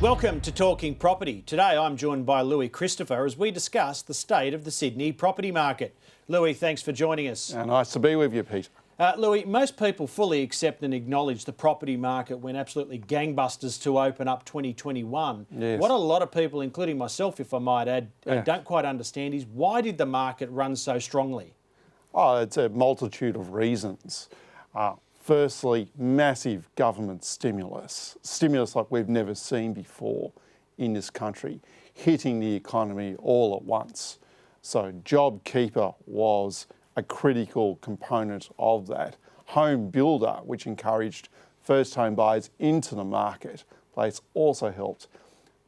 Welcome to Talking Property. Today I'm joined by Louis Christopher as we discuss the state of the Sydney property market. Louis, thanks for joining us. Nice to be with you, Peter. Louis, most people fully accept and acknowledge the property market went absolutely gangbusters to open up 2021. Yes. What a lot of people, including myself if I might add, don't quite understand is why did the market run so strongly? Oh, it's a multitude of reasons. Firstly, massive government stimulus like we've never seen before in this country, hitting the economy all at once. So JobKeeper was a critical component of that. Home Builder, which encouraged first home buyers into the marketplace, also helped.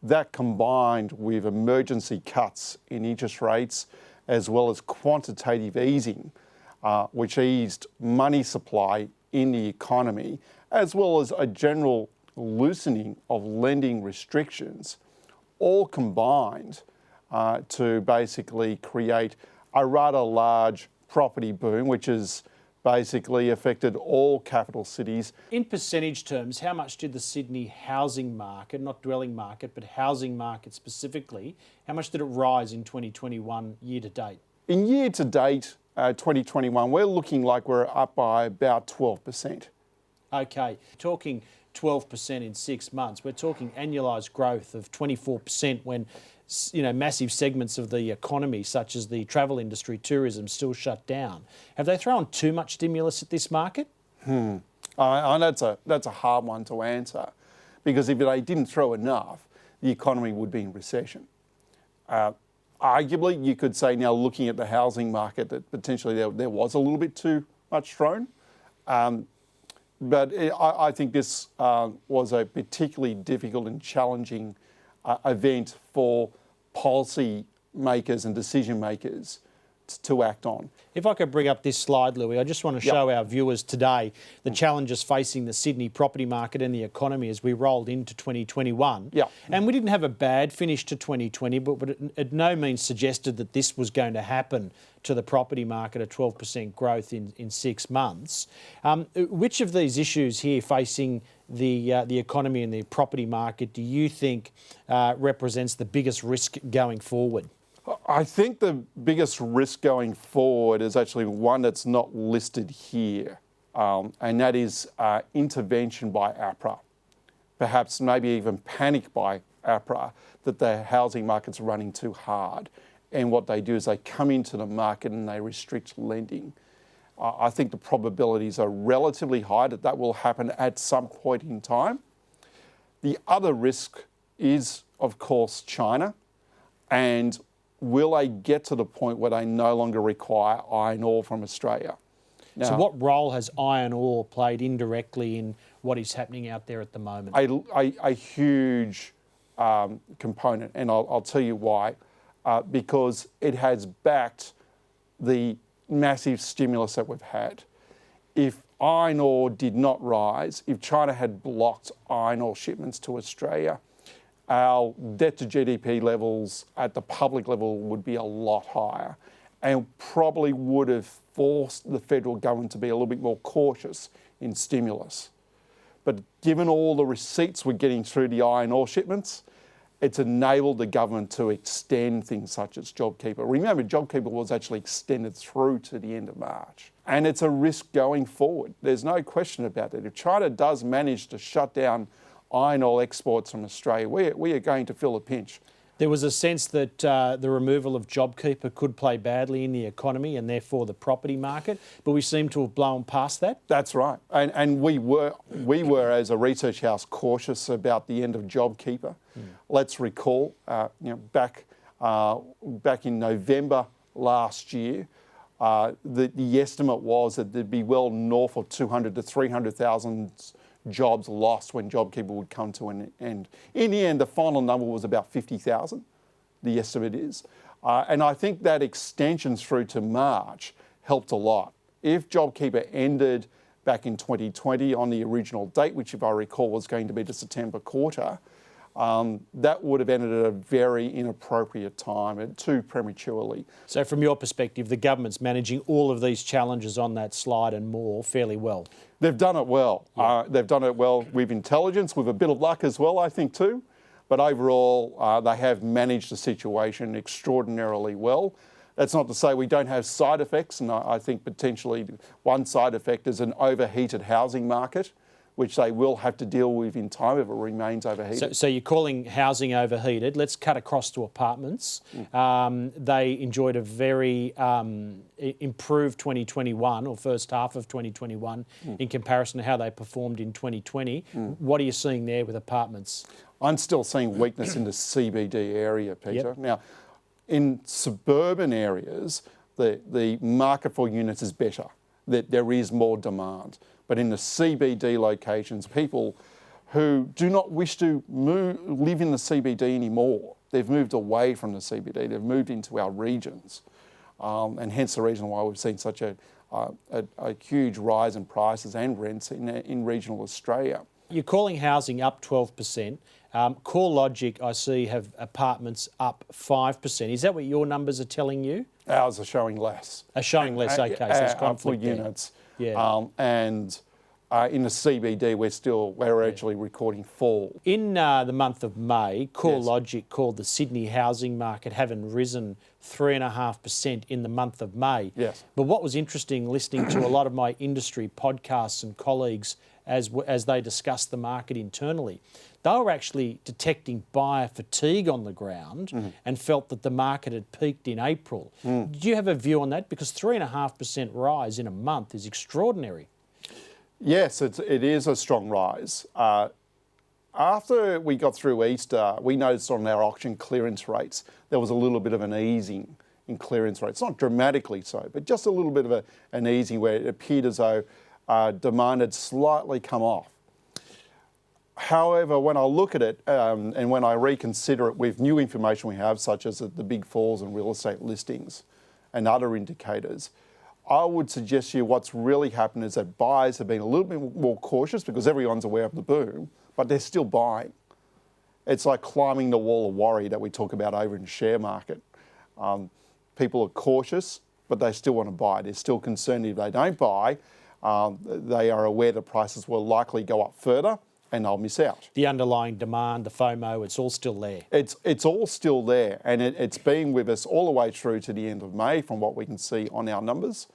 That combined with emergency cuts in interest rates as well as quantitative easing, which eased money supply in the economy, as well as a general loosening of lending restrictions, all combined to basically create a rather large property boom, which has basically affected all capital cities. In percentage terms, how much did the Sydney housing market, not dwelling market, but housing market specifically, how much did it rise in 2021 year to date? In year to date, 2021, we're looking like we're up by about 12%. Okay, talking 12% in 6 months, we're talking annualised growth of 24% when, massive segments of the economy, such as the travel industry, tourism, still shut down. Have they thrown too much stimulus at this market? That's a hard one to answer, because if they didn't throw enough, the economy would be in recession. Arguably, you could say now, looking at the housing market, that potentially there was a little bit too much thrown. But I think this was a particularly difficult and challenging event for policy makers and decision makers to act on. If I could bring up this slide, Louis, I just want to show our viewers today the challenges facing the Sydney property market and the economy as we rolled into 2021. And we didn't have a bad finish to 2020, but it at no means suggested that this was going to happen to the property market, a 12% growth in 6 months. Which of these issues here facing the economy and the property market do you think represents the biggest risk going forward? I think the biggest risk going forward is actually one that's not listed here, and that is intervention by APRA. Perhaps maybe even panic by APRA that the housing market's running too hard. And what they do is they come into the market and they restrict lending. I think the probabilities are relatively high that that will happen at some point in time. The other risk is, of course, China, and will they get to the point where they no longer require iron ore from Australia? Now, so what role has iron ore played indirectly in what is happening out there at the moment? A huge component, and I'll tell you why. Because it has backed the massive stimulus that we've had. If iron ore did not rise, if China had blocked iron ore shipments to Australia, our debt to GDP levels at the public level would be a lot higher, and probably would have forced the federal government to be a little bit more cautious in stimulus. But given all the receipts we're getting through the iron ore shipments, it's enabled the government to extend things such as JobKeeper. Remember, JobKeeper was actually extended through to the end of March. And it's a risk going forward. There's no question about that. If China does manage to shut down iron ore exports from Australia, we are going to feel a pinch. There was a sense that the removal of JobKeeper could play badly in the economy and therefore the property market, but we seem to have blown past that. That's right, and we were as a research house cautious about the end of JobKeeper. Let's recall, back in November last year, the estimate was that there'd be well north of 200 to 300,000 jobs lost when JobKeeper would come to an end. In the end, the final number was about 50,000, the estimate is. And I think that extension through to March helped a lot. If JobKeeper ended back in 2020 on the original date, which if I recall was going to be the September quarter, that would have ended at a very inappropriate time and too prematurely. So from your perspective, the government's managing all of these challenges on that slide and more fairly well? They've done it well. They've done it well with intelligence, with a bit of luck as well, I think too. But overall, they have managed the situation extraordinarily well. That's not to say we don't have side effects, and I think potentially one side effect is an overheated housing market, which they will have to deal with in time if it remains overheated. So you're calling housing overheated. Let's cut across to apartments. They enjoyed a very improved 2021 or first half of 2021 in comparison to how they performed in 2020. What are you seeing there with apartments? I'm still seeing weakness in the CBD area, Peter. Yep. Now, in suburban areas, the market for units is better. There is more demand. But in the CBD locations, people who do not wish to live in the CBD anymore, they've moved away from the CBD, they've moved into our regions. And hence the reason why we've seen such a huge rise in prices and rents in regional Australia. You're calling housing up 12%. CoreLogic, I see, have apartments up 5%. Is that what your numbers are telling you? Ours are showing less. Are showing less, okay, so there's conflict for units. Yeah. And in the CBD, we're actually recording fall. In the month of May, CoreLogic called the Sydney housing market having risen 3.5% in the month of May. Yes. But what was interesting, listening to a lot of my industry podcasts and colleagues as they discussed the market internally, they were actually detecting buyer fatigue on the ground and felt that the market had peaked in April. Do you have a view on that? Because 3.5% rise in a month is extraordinary. Yes, it is a strong rise. After we got through Easter, we noticed on our auction clearance rates, there was a little bit of an easing in clearance rates. Not dramatically so, but just a little bit of an easing where it appeared as though demand had slightly come off. However, when I look at it and when I reconsider it with new information we have, such as the big falls in real estate listings and other indicators, I would suggest to you what's really happened is that buyers have been a little bit more cautious because everyone's aware of the boom, but they're still buying. It's like climbing the wall of worry that we talk about over in the share market. People are cautious, but they still want to buy. They're still concerned if they don't buy, they are aware the prices will likely go up further and they'll miss out. The underlying demand, the FOMO, it's all still there. It's all still there, and it's been with us all the way through to the end of May from what we can see on our numbers.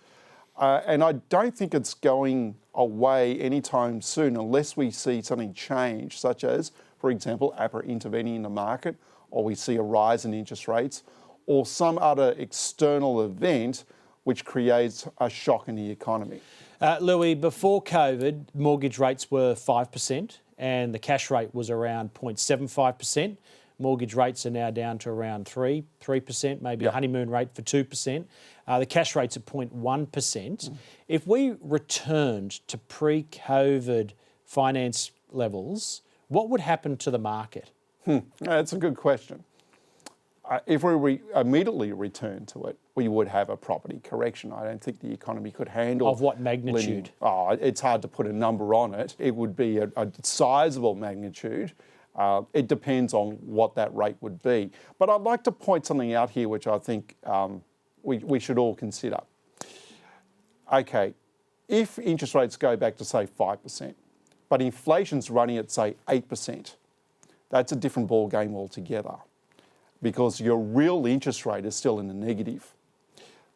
And I don't think it's going away anytime soon unless we see something change, such as, for example, APRA intervening in the market, or we see a rise in interest rates, or some other external event which creates a shock in the economy. Louis, before COVID, mortgage rates were 5% and the cash rate was around 0.75%. Mortgage rates are now down to around 3%, maybe a honeymoon rate for 2%. The cash rate's at 0.1%. If we returned to pre-COVID finance levels, what would happen to the market? That's a good question. If we immediately return to it, we would have a property correction. I don't think the economy could handle... Of what magnitude? It's hard to put a number on it. It would be a sizable magnitude. It depends on what that rate would be. But I'd like to point something out here which I think we should all consider. Okay, if interest rates go back to, say, 5%, but inflation's running at, say, 8%, that's a different ball game altogether, because your real interest rate is still in the negative.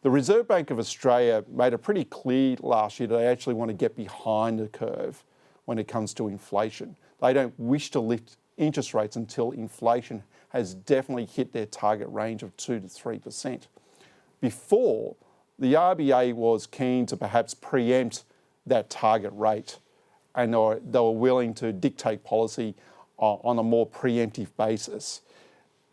The Reserve Bank of Australia made it pretty clear last year that they actually want to get behind the curve when it comes to inflation. They don't wish to lift interest rates until inflation has definitely hit their target range of 2 to 3%. Before, the RBA was keen to perhaps preempt that target rate, and they were willing to dictate policy on a more preemptive basis.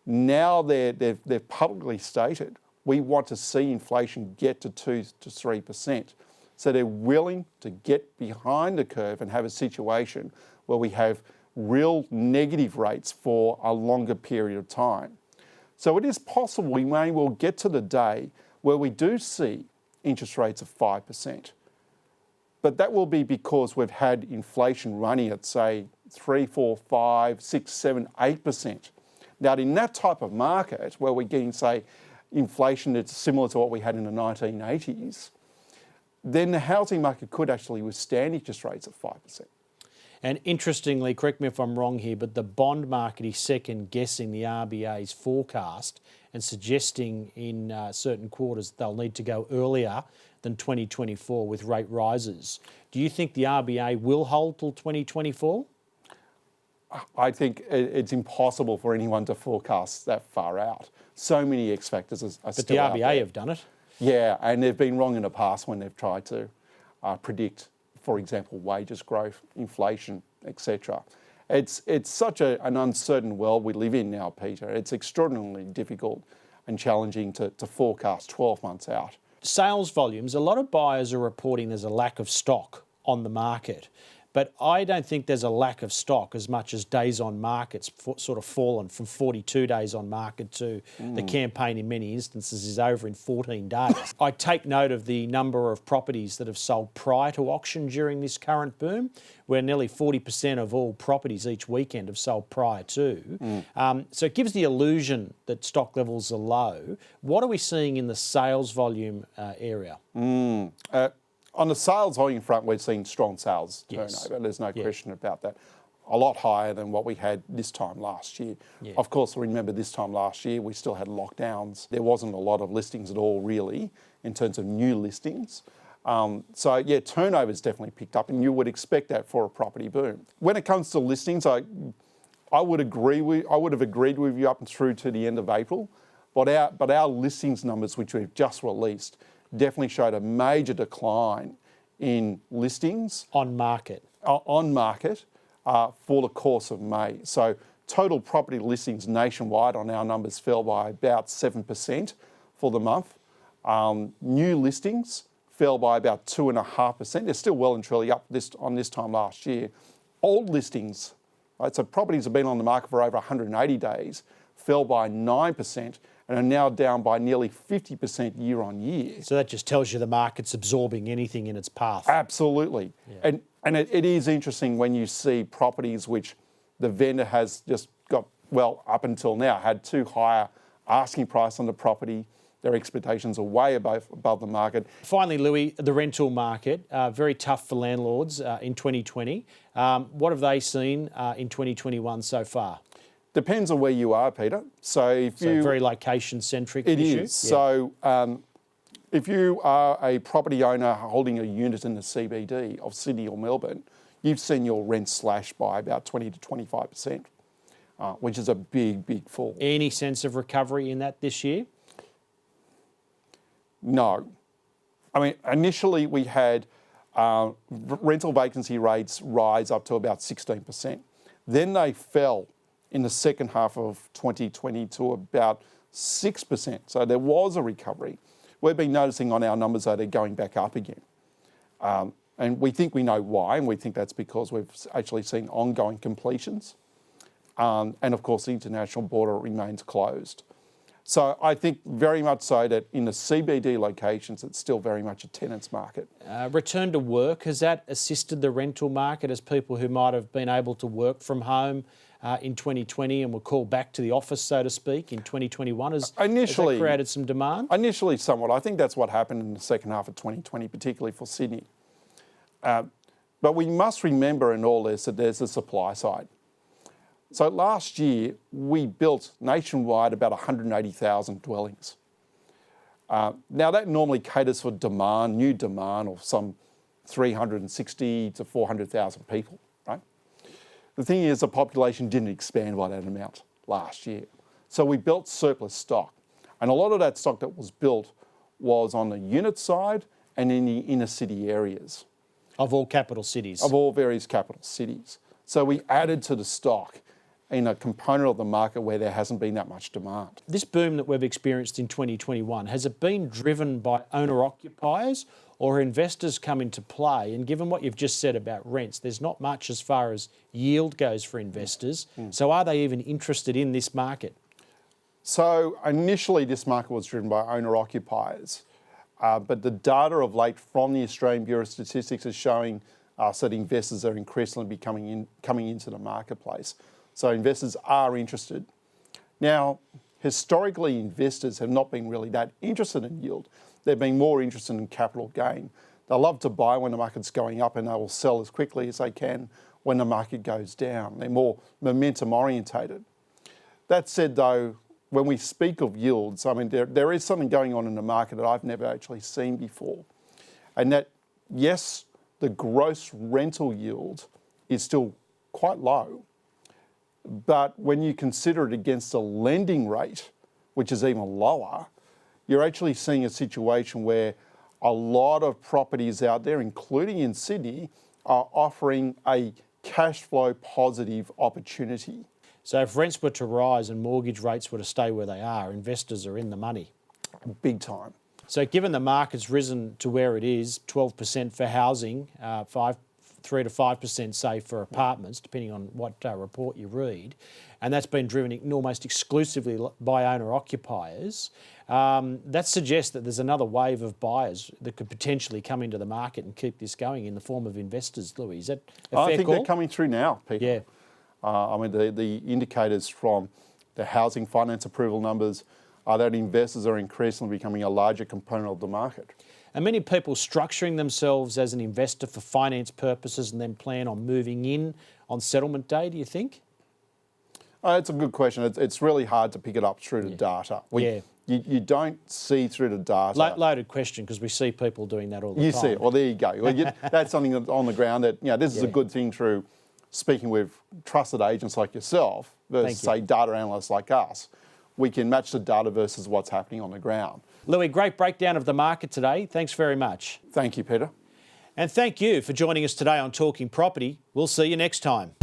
Now they've publicly stated, we want to see inflation get to 2 to 3%. So they're willing to get behind the curve and have a situation where we have real negative rates for a longer period of time. So it is possible we may well get to the day where we do see interest rates of 5%. But that will be because we've had inflation running at, say, 3, 4, 5, 6, 7, 8%. Now, in that type of market where we're getting, say, inflation that's similar to what we had in the 1980s, then the housing market could actually withstand interest rates of 5%. And interestingly, correct me if I'm wrong here, but the bond market is second guessing the RBA's forecast and suggesting in certain quarters they'll need to go earlier than 2024 with rate rises. Do you think the RBA will hold till 2024? I think it's impossible for anyone to forecast that far out. So many X factors are But still out the there. RBA have done it. Yeah, and they've been wrong in the past when they've tried to predict, for example, wages growth, inflation, etc. It's such an uncertain world we live in now, Peter. It's extraordinarily difficult and challenging to forecast 12 months out. Sales volumes, a lot of buyers are reporting there's a lack of stock on the market. But I don't think there's a lack of stock as much as days on market's sort of fallen from 42 days on market to the campaign in many instances is over in 14 days. I take note of the number of properties that have sold prior to auction during this current boom, where nearly 40% of all properties each weekend have sold prior to. So it gives the illusion that stock levels are low. What are we seeing in the sales volume area? On the sales volume front, we've seen strong sales turnover. There's no question about that. A lot higher than what we had this time last year. Yeah. Of course, remember this time last year, we still had lockdowns. There wasn't a lot of listings at all, really, in terms of new listings. So, yeah, turnover's definitely picked up, and you would expect that for a property boom. When it comes to listings, I would have agreed with you up and through to the end of April, but our listings numbers, which we've just released, definitely showed a major decline in listings On market. For the course of May. So total property listings nationwide on our numbers fell by about 7% for the month. New listings fell by about 2.5%. They're still well and truly up on this time last year. Old listings, right, so properties have been on the market for over 180 days, fell by 9%. And are now down by nearly 50% year on year. So that just tells you the market's absorbing anything in its path. Absolutely. Yeah. And it is interesting when you see properties which the vendor has just got, well, up until now, had too high asking price on the property. Their expectations are way above the market. Finally, Louis, the rental market, very tough for landlords in 2020. What have they seen in 2021 so far? Depends on where you are, Peter. So very location-centric issue? It is. Yeah. So if you are a property owner holding a unit in the CBD of Sydney or Melbourne, you've seen your rent slashed by about 20 to 25%, which is a big, big fall. Any sense of recovery in that this year? No. I mean, initially we had rental vacancy rates rise up to about 16%. Then they fell in the second half of 2020 to about 6%. So there was a recovery. We've been noticing on our numbers that they're going back up again. And we think we know why, and we think that's because we've actually seen ongoing completions. And of course, the international border remains closed. So I think very much so that in the CBD locations, it's still very much a tenant's market. Return to work, has that assisted the rental market as people who might have been able to work from home in 2020 and were called back to the office, so to speak, in 2021? Has that created some demand? Initially, somewhat. I think that's what happened in the second half of 2020, particularly for Sydney. But we must remember in all this that there's a supply side. So last year, we built nationwide about 180,000 dwellings. Now that normally caters for demand, new demand of some 360 to 400,000 people, right? The thing is the population didn't expand by that amount last year. So we built surplus stock. And a lot of that stock that was built was on the unit side and in the inner city areas. Of all capital cities? Of all various capital cities. So we added to the stock in a component of the market where there hasn't been that much demand. This boom that we've experienced in 2021, has it been driven by owner-occupiers or investors come into play? And given what you've just said about rents, there's not much as far as yield goes for investors. So are they even interested in this market? So initially this market was driven by owner-occupiers, but the data of late from the Australian Bureau of Statistics is showing us that investors are increasingly coming into the marketplace. So investors are interested. Now, historically, investors have not been really that interested in yield. They've been more interested in capital gain. They'll love to buy when the market's going up, and they will sell as quickly as they can when the market goes down. They're more momentum orientated. That said, though, when we speak of yields, I mean, there is something going on in the market that I've never actually seen before. And that, yes, the gross rental yield is still quite low, but when you consider it against a lending rate, which is even lower, you're actually seeing a situation where a lot of properties out there, including in Sydney, are offering a cash flow positive opportunity. So if rents were to rise and mortgage rates were to stay where they are, investors are in the money. Big time. So given the market's risen to where it is, 12% for housing, 3 to 5% say for apartments, depending on what report you read, and that's been driven almost exclusively by owner-occupiers, that suggests that there's another wave of buyers that could potentially come into the market and keep this going in the form of investors, Louis. Is that a fair call? I think they're coming through now, Peter. Yeah. I mean, the indicators from the housing finance approval numbers are that investors are increasingly becoming a larger component of the market. Are many people structuring themselves as an investor for finance purposes and then plan on moving in on settlement day, do you think? It's a good question. It's really hard to pick it up through the data. You don't see through the data. Loaded question, because we see people doing that all the time. You see it. Well, there you go. Well, that's something that's on the ground that, this is a good thing through speaking with trusted agents like yourself versus, say, data analysts like us. We can match the data versus what's happening on the ground. Louis, great breakdown of the market today. Thanks very much. Thank you, Peter. And thank you for joining us today on Talking Property. We'll see you next time.